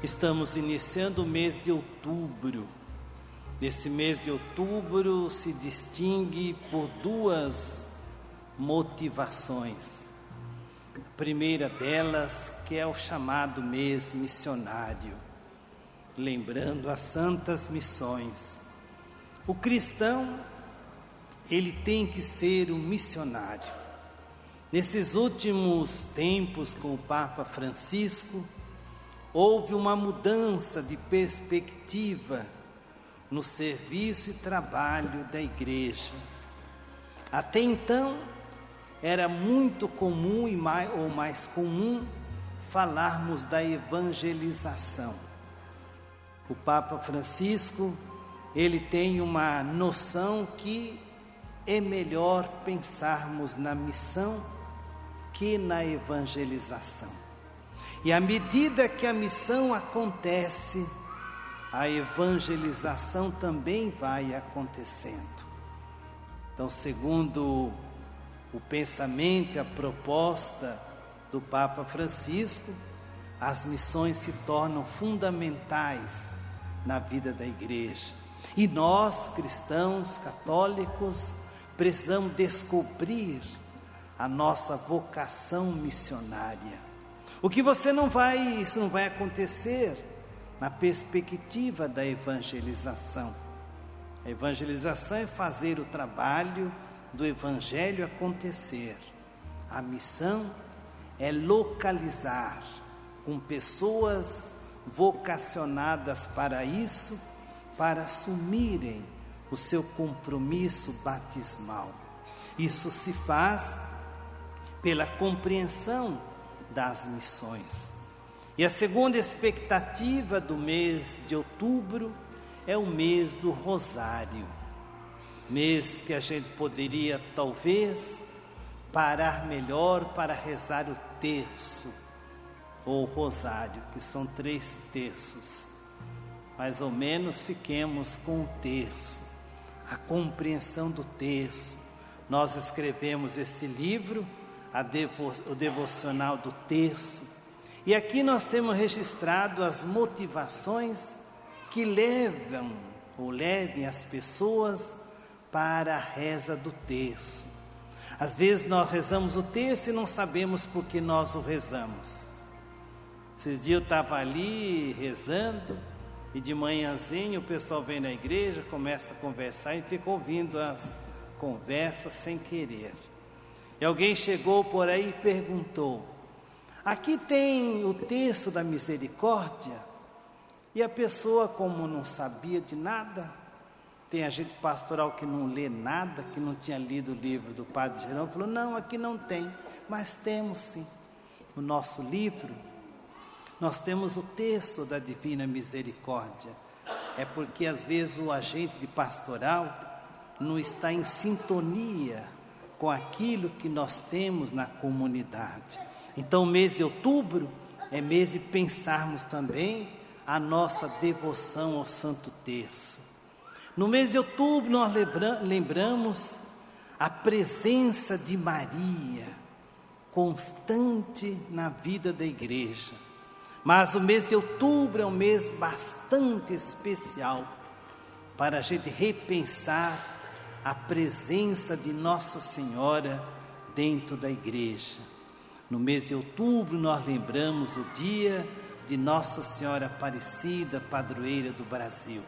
Estamos iniciando o mês de outubro. Nesse mês de outubro se distingue por duas motivações. A primeira delas, que é o chamado mês missionário, lembrando as santas missões. O cristão, ele tem que ser um missionário. Nesses últimos tempos, com o Papa Francisco, houve uma mudança de perspectiva no serviço e trabalho da igreja. Até então, era muito comum ou mais comum falarmos da evangelização. O Papa Francisco, ele tem uma noção que é melhor pensarmos na missão que na evangelização. E à medida que a missão acontece, a evangelização também vai acontecendo. Então, segundo o pensamento e a proposta do Papa Francisco, as missões se tornam fundamentais na vida da igreja. E nós, cristãos, católicos, precisamos descobrir a nossa vocação missionária. Isso não vai acontecer na perspectiva da evangelização. A evangelização é fazer o trabalho do evangelho acontecer. A missão é localizar com pessoas vocacionadas para isso, para assumirem o seu compromisso batismal. Isso se faz pela compreensão das missões. E a segunda expectativa do mês de outubro é o mês do Rosário. Mês que a gente poderia talvez parar melhor para rezar o terço ou o Rosário, que são 3 terços. Mais ou menos fiquemos com o terço, a compreensão do terço. Nós escrevemos este livro, o devocional do terço, e aqui nós temos registrado as motivações que levem as pessoas para a reza do terço. Às vezes nós rezamos o terço e não sabemos por que nós o rezamos. Esses dias eu estava ali rezando, e de manhãzinho o pessoal vem na igreja, começa a conversar e fica ouvindo as conversas sem querer. E alguém chegou por aí e perguntou: aqui tem o terço da misericórdia? E a pessoa, como não sabia de nada, tem agente pastoral que não lê nada, que não tinha lido o livro do Padre Jerônimo, falou: não, aqui não tem, mas temos sim. No nosso livro, nós temos o terço da Divina Misericórdia. É porque às vezes o agente de pastoral não está em sintonia com aquilo que nós temos na comunidade. Então o mês de outubro é mês de pensarmos também a nossa devoção ao Santo Terço. No mês de outubro nós lembramos a presença de Maria constante na vida da igreja. Mas o mês de outubro é um mês bastante especial para a gente repensar a presença de Nossa Senhora dentro da igreja. No mês de outubro nós lembramos o dia de Nossa Senhora Aparecida, padroeira do Brasil.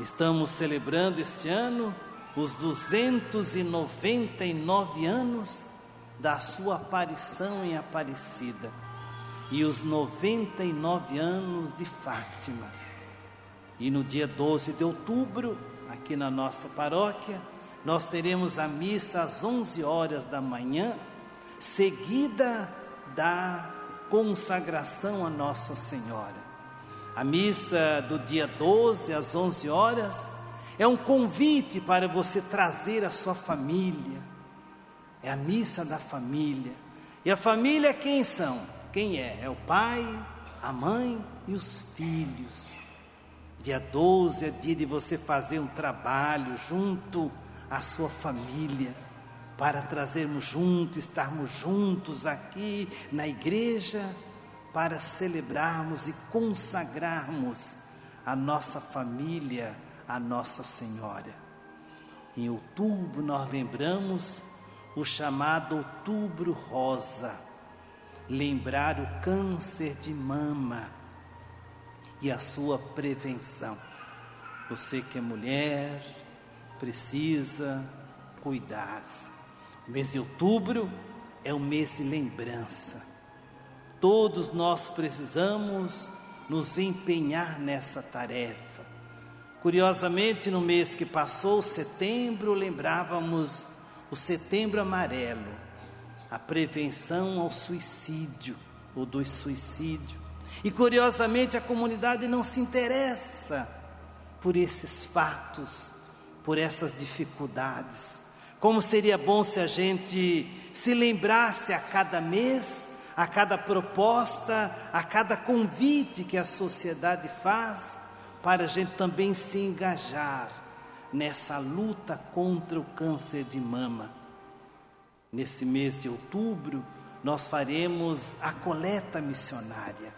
Estamos celebrando este ano os 299 anos da sua aparição em Aparecida e os 99 anos de Fátima. E no dia 12 de outubro, aqui na nossa paróquia, nós teremos a missa às 11 horas da manhã, seguida da consagração a Nossa Senhora. A missa do dia 12 às 11 horas é um convite para você trazer a sua família. É a missa da família. E a família quem são? Quem é? É o pai, a mãe e os filhos. Dia 12 é dia de você fazer um trabalho junto à sua família, para trazermos juntos, estarmos juntos aqui na igreja, para celebrarmos e consagrarmos a nossa família, a Nossa Senhora. Em outubro nós lembramos o chamado Outubro Rosa, lembrar o câncer de mama e a sua prevenção. Você que é mulher, precisa cuidar-se. O mês de outubro é um mês de lembrança. Todos nós precisamos nos empenhar nessa tarefa. Curiosamente, no mês que passou, setembro, lembrávamos o Setembro Amarelo, a prevenção ao suicídio, ou do suicídio. E curiosamente a comunidade não se interessa por esses fatos, por essas dificuldades. Como seria bom se a gente se lembrasse a cada mês, a cada proposta, a cada convite que a sociedade faz, para a gente também se engajar nessa luta contra o câncer de mama. Nesse mês de outubro, nós faremos a coleta missionária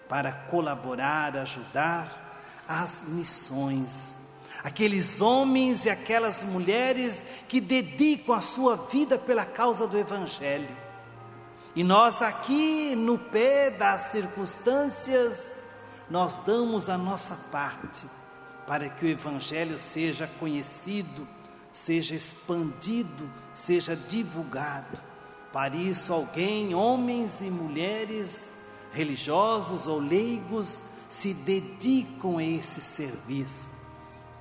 para colaborar, ajudar as missões. Aqueles homens e aquelas mulheres que dedicam a sua vida pela causa do Evangelho. E nós aqui, no pé das circunstâncias, nós damos a nossa parte para que o Evangelho seja conhecido, seja expandido, seja divulgado. Para isso alguém, homens e mulheres, religiosos ou leigos, se dedicam a esse serviço.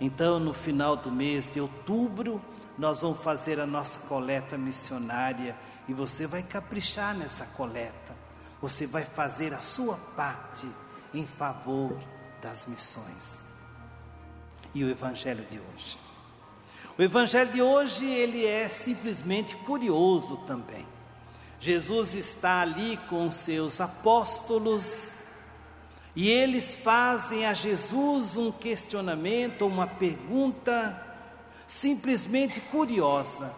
Então, no final do mês de outubro, nós vamos fazer a nossa coleta missionária e você vai caprichar nessa coleta. Você vai fazer a sua parte em favor das missões. E o Evangelho de hoje? O Evangelho de hoje, ele é simplesmente curioso também. Jesus está ali com seus apóstolos e eles fazem a Jesus um questionamento, uma pergunta simplesmente curiosa.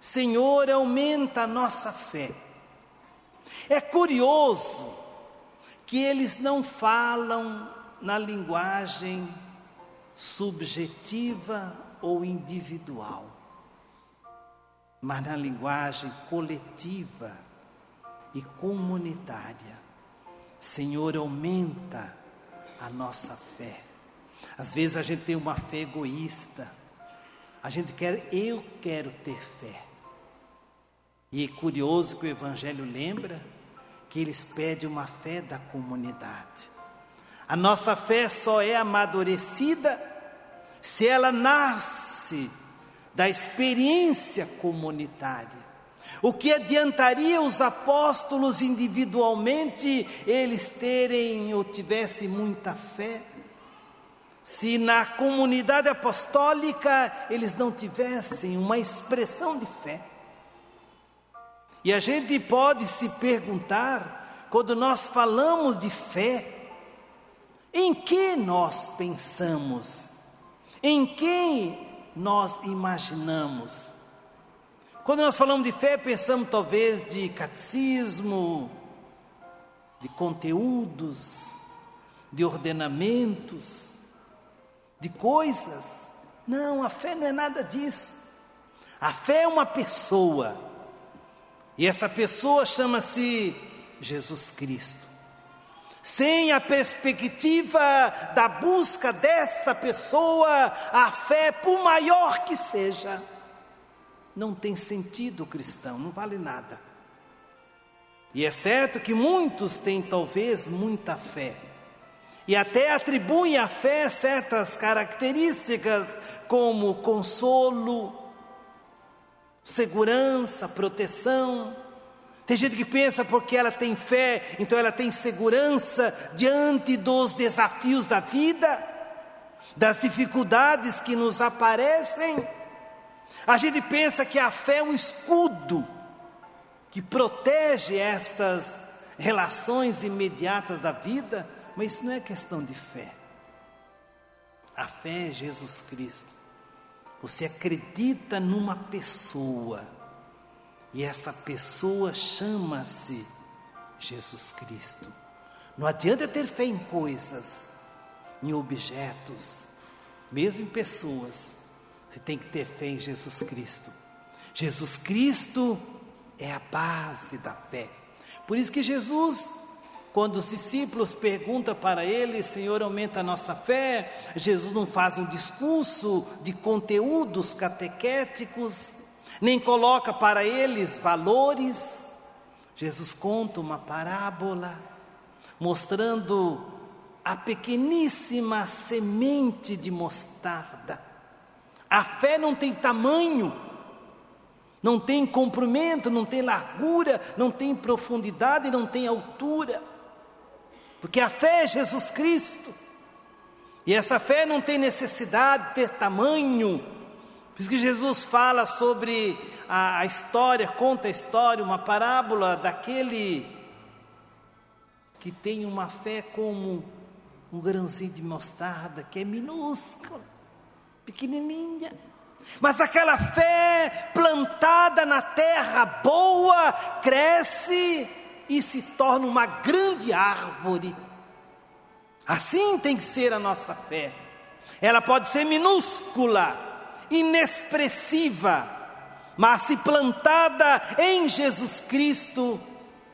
Senhor, aumenta a nossa fé. É curioso que eles não falam na linguagem subjetiva ou individual, mas na linguagem coletiva e comunitária. Senhor, aumenta a nossa fé. Às vezes a gente tem uma fé egoísta. A gente eu quero ter fé. E é curioso que o Evangelho lembra que eles pedem uma fé da comunidade. A nossa fé só é amadurecida se ela nasce da experiência comunitária. O que adiantaria os apóstolos individualmente, eles terem ou tivessem muita fé, se na comunidade apostólica eles não tivessem uma expressão de fé? E a gente pode se perguntar, quando nós falamos de fé, em que nós pensamos? Em quem nós imaginamos? Quando nós falamos de fé, pensamos talvez de catecismo, de conteúdos, de ordenamentos, de coisas. Não, a fé não é nada disso. A fé é uma pessoa. E essa pessoa chama-se Jesus Cristo. Sem a perspectiva da busca desta pessoa, a fé, por maior que seja, não tem sentido cristão, não vale nada. E é certo que muitos têm talvez muita fé, e até atribuem à fé certas características como consolo, segurança, proteção. Tem gente que pensa porque ela tem fé, então ela tem segurança diante dos desafios da vida, das dificuldades que nos aparecem. A gente pensa que a fé é um escudo que protege estas relações imediatas da vida, mas isso não é questão de fé. A fé é Jesus Cristo. Você acredita numa pessoa, e essa pessoa chama-se Jesus Cristo. Não adianta ter fé em coisas, em objetos, mesmo em pessoas. Você tem que ter fé em Jesus Cristo. Jesus Cristo é a base da fé. Por isso que Jesus, quando os discípulos perguntam para ele: Senhor, aumenta a nossa fé, Jesus não faz um discurso de conteúdos catequéticos, nem coloca para eles valores. Jesus conta uma parábola, mostrando a pequeníssima semente de mostarda. A fé não tem tamanho, não tem comprimento, não tem largura, não tem profundidade, não tem altura. Porque a fé é Jesus Cristo. E essa fé não tem necessidade de ter tamanho. Por isso que Jesus fala sobre a história, conta a história, uma parábola daquele que tem uma fé como um grãozinho de mostarda, que é minúscula, pequenininha. Mas aquela fé plantada na terra boa, cresce e se torna uma grande árvore. Assim tem que ser a nossa fé. Ela pode ser minúscula, inexpressiva, mas se plantada em Jesus Cristo,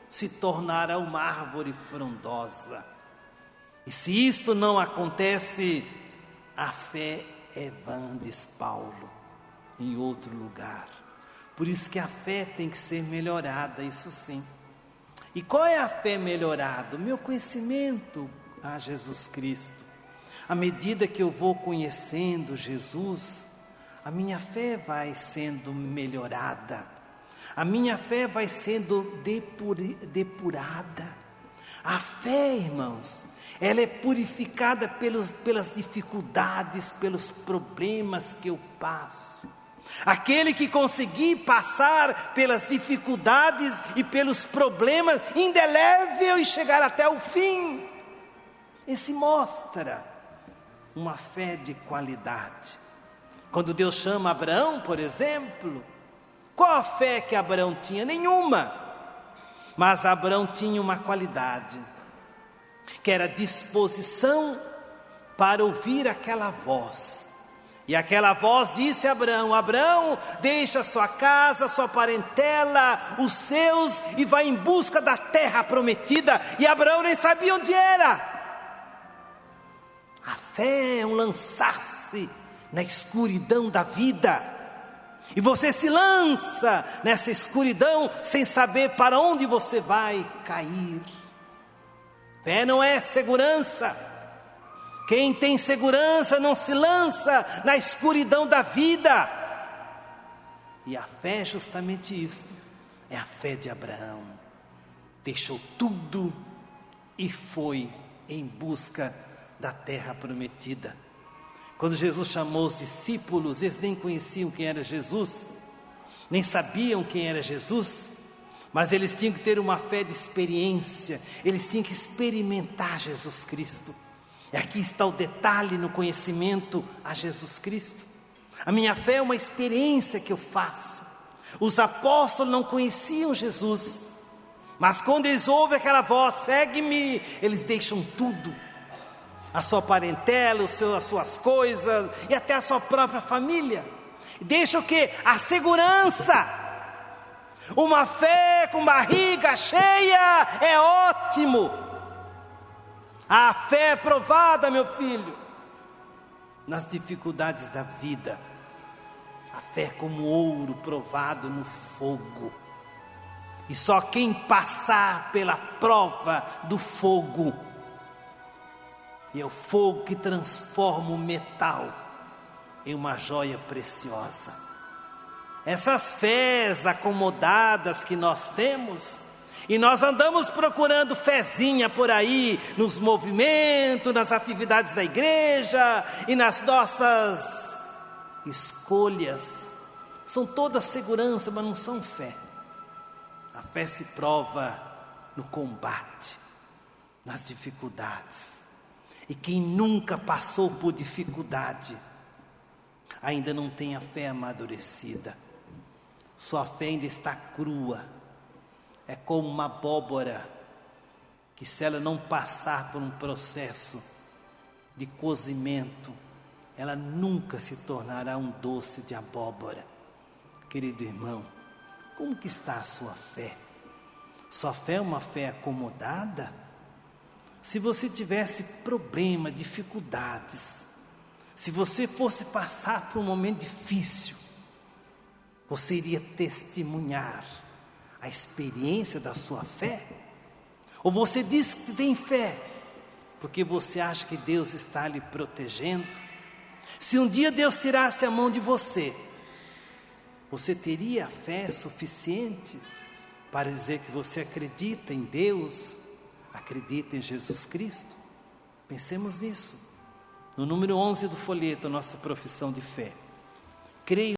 se tornará uma árvore frondosa. E se isto não acontece, a fé é vã, diz Paulo, em outro lugar. Por isso que a fé tem que ser melhorada, isso sim. E qual é a fé melhorada? O meu conhecimento a Jesus Cristo. À medida que eu vou conhecendo Jesus, a minha fé vai sendo melhorada. A minha fé vai sendo depurada. A fé, irmãos, ela é purificada pelas dificuldades, pelos problemas que eu passo. Aquele que conseguir passar pelas dificuldades e pelos problemas indelével e chegar até o fim, esse mostra uma fé de qualidade. Quando Deus chama Abraão, por exemplo, qual a fé que Abraão tinha? Nenhuma. Mas Abraão tinha uma qualidade, que era disposição para ouvir aquela voz. E aquela voz disse a Abraão: Abraão, deixa sua casa, sua parentela, os seus, e vai em busca da terra prometida. E Abraão nem sabia onde era. A fé é um lançar-se na escuridão da vida. E você se lança nessa escuridão sem saber para onde você vai cair. Fé não é segurança. Quem tem segurança não se lança na escuridão da vida. E a fé é justamente isto. É a fé de Abraão. Deixou tudo e foi em busca da terra prometida. Quando Jesus chamou os discípulos, eles nem conheciam quem era Jesus, nem sabiam quem era Jesus, mas eles tinham que ter uma fé de experiência, eles tinham que experimentar Jesus Cristo. E aqui está o detalhe no conhecimento a Jesus Cristo. A minha fé é uma experiência que eu faço. Os apóstolos não conheciam Jesus, mas quando eles ouvem aquela voz, segue-me, eles deixam tudo. A sua parentela, as suas coisas e até a sua própria família. Deixa o quê? A segurança. Uma fé com barriga cheia é ótimo. A fé é provada, meu filho, nas dificuldades da vida. A fé é como ouro provado no fogo. E só quem passar pela prova do fogo, e é o fogo que transforma o metal em uma joia preciosa. Essas fés acomodadas que nós temos, e nós andamos procurando fezinha por aí, nos movimentos, nas atividades da igreja e nas nossas escolhas, são todas segurança, mas não são fé. A fé se prova no combate, nas dificuldades. E quem nunca passou por dificuldade, ainda não tem a fé amadurecida. Sua fé ainda está crua. É como uma abóbora que se ela não passar por um processo de cozimento, ela nunca se tornará um doce de abóbora. Querido irmão, como que está a sua fé? Sua fé é uma fé acomodada? Se você tivesse problema, dificuldades, se você fosse passar por um momento difícil, você iria testemunhar a experiência da sua fé? Ou você diz que tem fé, porque você acha que Deus está lhe protegendo? Se um dia Deus tirasse a mão de você, você teria fé suficiente para dizer que você acredita em Deus, acredita em Jesus Cristo? Pensemos nisso. No número 11 do folheto, nossa profissão de fé. Creio